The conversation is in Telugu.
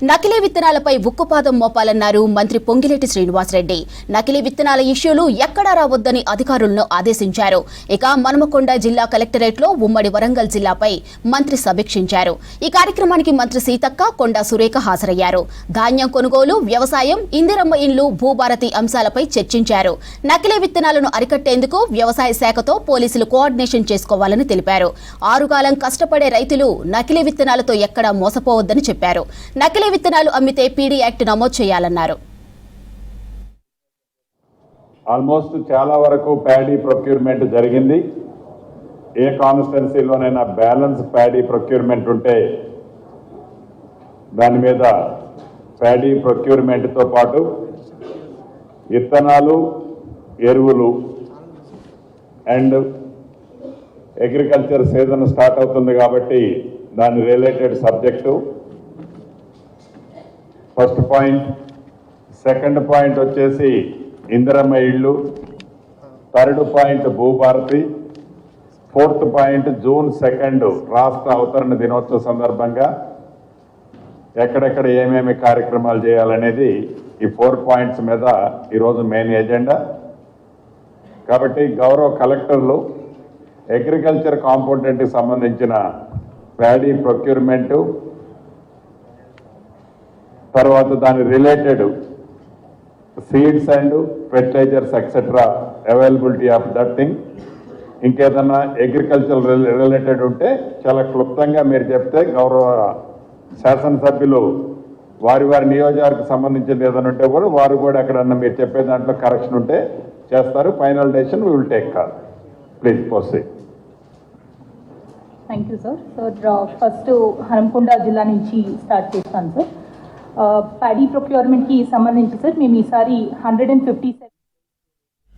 నకిలీ విత్తనాలపై ఉక్కుపాదం మోపాలన్నారు మంత్రి పొంగిలేటి శ్రీనివాసరెడ్డి. నకిలీ విత్తనాల ఇష్యూలు ఎక్కడా రావద్దని అధికారులను ఆదేశించారు. ఇక మన్మకొండ జిల్లా కలెక్టరేట్లో ఉమ్మడి వరంగల్ జిల్లాపై మంత్రి సమీక్షించారు. ఈ కార్యక్రమానికి మంత్రి సీతక్క, కొండా సురేఖ హాజరయ్యారు. ధాన్యం కొనుగోలు, వ్యవసాయం, ఇందిరమ్మ ఇండ్లు, భూభారతి అంశాలపై చర్చించారు. నకిలీ విత్తనాలను అరికట్టేందుకు వ్యవసాయ శాఖతో పోలీసులు కోఆర్డినేషన్ చేసుకోవాలని తెలిపారు. ఆరుగాలం కష్టపడే రైతులు నకిలీ విత్తనాలతో ఎక్కడా మోసపోవద్దని చెప్పారు. నకిలీ విత్తనాలు అమ్మితే పీడీ యాక్ట్ నమోదు చేయాలన్నారు. ఆల్మోస్ట్ చాలా వరకు ప్యాడీ ప్రొక్యూర్మెంట్ జరిగింది. ఏ కాన్స్టిట్యున్సీలోనైనా బ్యాలెన్స్ ప్యాడీ ప్రొక్యూర్మెంట్ ఉంటే దాని మీద ప్యాడీ ప్రొక్యూర్మెంట్తో పాటు విత్తనాలు, ఎరువులు అండ్ అగ్రికల్చర్ సీజన్ స్టార్ట్ అవుతుంది కాబట్టి దాని related subject first point. Second point వచ్చేసి ఇందిరమ్మ ఇళ్ళు, third point Bhubharati, fourth point June 2 రాష్ట్ర అవతరణ దినోత్సవ సందర్భంగా ఎక్కడెక్కడ ఏమేమి కార్యక్రమాలు చేయాలనేది ఈ 4 పాయింట్స్ మీద ఈరోజు మెయిన్ ఎజెండా. కాబట్టి గౌరవ కలెక్టర్లు అగ్రికల్చర్ కాంపోనెంట్కి సంబంధించిన ప్యాడీ ప్రొక్యూర్మెంటు, తర్వాత దాని related seeds and fertilizers etcetera availability of that thing, ఇంకేదన్నా అగ్రికల్చర్ రిలేటెడ్ ఉంటే చాలా క్లుప్తంగా మీరు చెప్తే గౌరవ శాసనసభ్యులు వారి నియోజకవర్గకు సంబంధించింది ఏదైనా ఉంటే కూడా వారు కూడా ఎక్కడన్నా మీరు చెప్పే దాంట్లో కరెక్షన్ ఉంటే చేస్తారు. Final decision we will take call. Please proceed. Thank you sir. First Hanumakonda జిల్లా నుంచి స్టార్ట్ చేస్తాను సార్. ప్యాడీ ప్రొక్యూర్మెంట్కి సంబంధించి సార్ మేము ఈసారి 157